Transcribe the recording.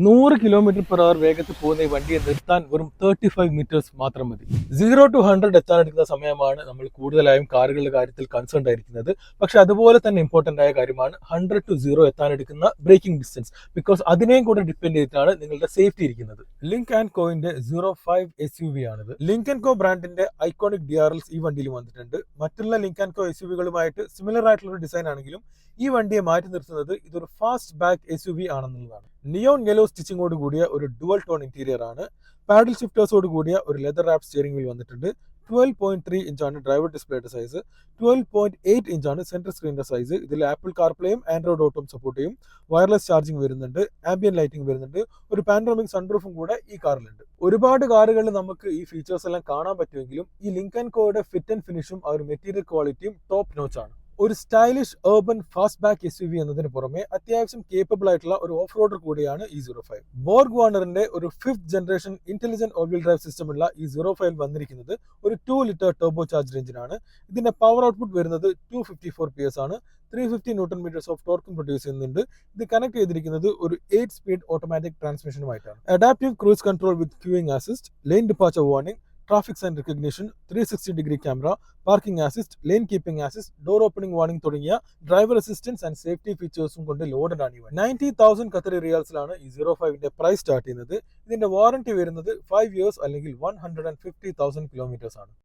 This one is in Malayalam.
100 km/h വേഗത്തിൽ പോകുന്ന ഈ വണ്ടിയെ നിർത്താൻ വെറും 35 മീറ്റേഴ്സ് മാത്രം മതി. 0 to 100 എത്താനെടുക്കുന്ന സമയമാണ് നമ്മൾ കൂടുതലായും കാറുകളുടെ കാര്യത്തിൽ കൺസേൺ ആയിരിക്കുന്നത്. പക്ഷെ അതുപോലെ തന്നെ ഇമ്പോർട്ടന്റ് ആയ കാര്യമാണ് 100 to 0 എത്താനെടുക്കുന്ന ബ്രേക്കിംഗ് ഡിസ്റ്റൻസ്. ബിക്കോസ് അതിനെയും കൂടെ ഡിപ്പെൻഡ് ചെയ്തിട്ടാണ് നിങ്ങളുടെ സേഫ്റ്റി ഇരിക്കുന്നത്. ലിങ്ക് ആൻഡ് കോയിന്റെ 05 SUV ആണിത്. ലിങ്ക് ആൻഡ് കോ ബ്രാൻഡിന്റെ ഐക്കോണിക് DRLs ഈ വണ്ടിയിൽ വന്നിട്ടുണ്ട്. മറ്റുള്ള ലിങ്ക് ആൻഡ് കോ SUV-കളുമായിട്ട് സിമിലർ ആയിട്ടുള്ള ഒരു ഡിസൈൻ ആണെങ്കിലും ഈ വണ്ടിയെ മാറ്റി നിർത്തുന്നത് ഇതൊരു ഫാസ്റ്റ് ബാക്ക് SUV ആണെന്നുള്ളതാണ്. നിയോൺ യെല്ലോ സ്റ്റിച്ചിങ്ങോട് കൂടിയ ഒരു ഡുവൽ ടോൺ ഇന്റീരിയർ ആണ്. പാഡിൽ ഷിഫ്റ്റേഴ്സോട് കൂടിയ ഒരു ലെതർ റാപ്പ് സ്റ്റിയറിംഗ് വീൽ വന്നിട്ടുണ്ട്. 12.3 ഇഞ്ചാണ് ഡ്രൈവർ ഡിസ്പ്ലേയുടെ സൈസ്. 12.8 ഇഞ്ചാണ് സെൻട്രൽ സ്ക്രീനിന്റെ സൈസ്. ഇതിൽ ആപ്പിൾ കാർപ്ലേയും ആൻഡ്രോയിഡ് ഓട്ടോയും സപ്പോർട്ട് ചെയ്യും. വയർലെസ് ചാർജിംഗ് വരുന്നുണ്ട്. ആംബിയൻ ലൈറ്റിംഗ് വരുന്നുണ്ട്. ഒരു പാനോറമിക് സൺറൂഫും കൂടെ ഈ കാറിലുണ്ട്. ഒരുപാട് കാറുകളിൽ നമുക്ക് ഈ ഫീച്ചേഴ്സ് എല്ലാം കാണാൻ പറ്റുമെങ്കിലും ഈ ലിങ്ക് ആൻഡ് കോയുടെ ഫിറ്റ് ആൻഡ് ഫിനിഷും ആ ഒരു മെറ്റീരിയൽ ക്വാളിറ്റിയും ടോപ്പ് നോച്ച് ആണ്. ഒരു stylish urban fast back SUV എന്നതിന് പുറമെ അത്യാവശ്യം കേപ്പബിൾ ആയിട്ടുള്ള ഒരു ഓഫ് റോഡർ കൂടിയാണ് ഈ 05. ബോർഗ് വാർണറിന്റെ ഒരു 5th generation intelligent all wheel drive system ഉള്ള ഈ 05 വന്നിരിക്കുന്നത് ഒരു 2 ലിറ്റർ ടർബോ ചാർജ് എഞ്ചിനാണ്. ഇതിന്റെ പവർ ഔട്ട്പുട്ട് വരുന്നത് 254 PS ആണ്. 350 ന്യൂട്ടൺ മീറ്റേഴ്സ് ഓഫ് ടോർക്കും പ്രൊഡ്യൂസ് ചെയ്യുന്നുണ്ട്. ഇത് കണക്ട് ചെയ്തിരിക്കുന്നത് ഒരു 8 സ്പീഡ് ഓട്ടോമാറ്റിക് ട്രാൻസ്മിഷനുമായിട്ടാണ്. Adaptive cruise control with queuing assist, lane departure warning, traffic sign recognition, 360-degree camera, parking assist, lane keeping assist, door opening warning തുടങ്ങിയ ഡ്രൈവർ അസിസ്റ്റൻസ് ആൻഡ് സേഫ്റ്റി ഫീച്ചേഴ്സും കൊണ്ട് ലോഡഡ് ആണ്. 90,000 ഖത്തറി റിയാൽസിലാണ് ഈ 05ന്റെ പ്രൈസ് സ്റ്റാർട്ട് ചെയ്യുന്നത്. ഇതിന്റെ വാറന്റി വരുന്നത് 5 years അല്ലെങ്കിൽ 150,000 കിലോമീറ്റേഴ്സ് ആണ്.